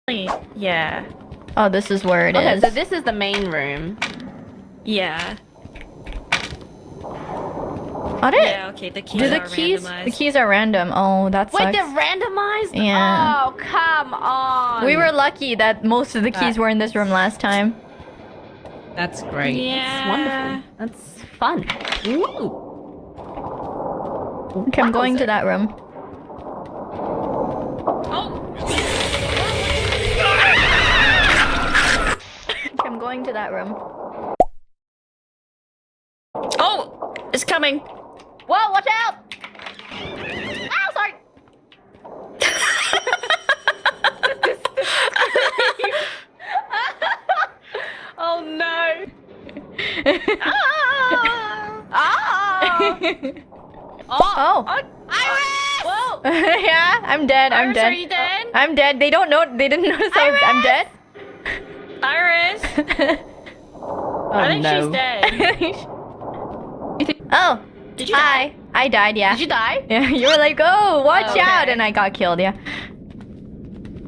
Yeah. Oh, this is where it Okay, is. so this is the main room. Yeah. Are they? Yeah, okay, the keys Do the are keys? randomized. The keys are random. Oh, that sucks. Wait, they're randomized? Yeah. Oh, come on. We were lucky that most of the keys were in this room last time. That's great. Yeah. That's wonderful. That's fun. Ooh. Okay, I'm going to that room. Oh! Okay, I'm going to that room. Oh! It's coming! Whoa, watch out! Ow, sorry! Oh no! Oh. IRyS! Whoa! Yeah, I'm dead. I'm IRyS, dead. are you dead? I'm dead. They don't know. They didn't notice I'm dead. IRyS! I think she's dead. Oh. Did you die? Hi. I died. Yeah. Did you die? Yeah. You were like, "Oh, watch Okay. out," and I got killed. Yeah.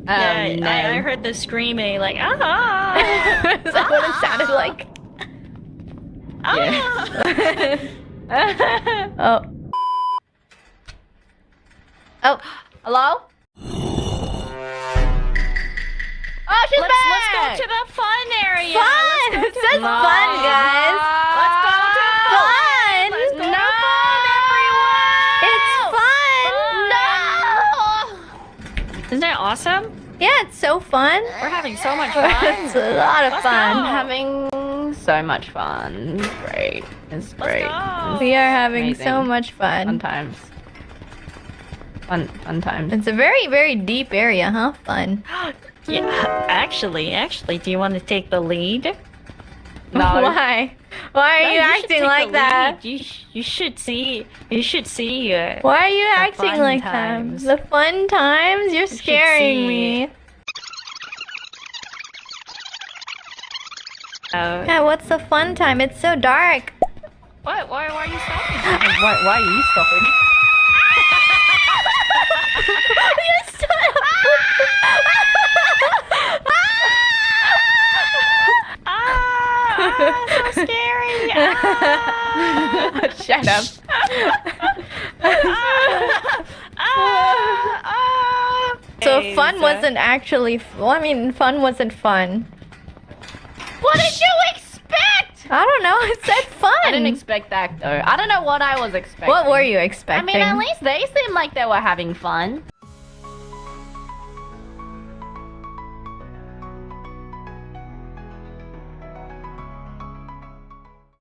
Yeah, no. I heard the screaming, like, ah! Is that what it sounded like? Ah! Oh. Oh. Hello? Oh, she's Let's back! go to the fun area! Fun! It says No. fun, guys. Let's go to Fun! Let's go to No. It's fun! No! Isn't that awesome? Yeah, it's so fun. We're having so much fun. It's a lot of Let's fun. go. I'm having so much fun. It's great. It's great. go. We are having so Amazing. much Fun fun. times. Fun times. It's a very, very deep area, huh? Fun. Yeah, actually, do you want to take the lead? No. Why? Why are No, you should acting take like the that? lead. You should see. Why are you acting fun like times. that? The fun times? You're should scaring see. me. Yeah, what's the fun time? It's so dark. What? Why are you stopping? Why are you stopping? You stood up. So scary! Shut up. So fun wasn't actually. Well, I mean, fun wasn't fun. What did you expect? I don't know. It said fun. I didn't expect that though. I don't know what I was expecting. What were you I expecting? mean, at least they seemed like they were having fun.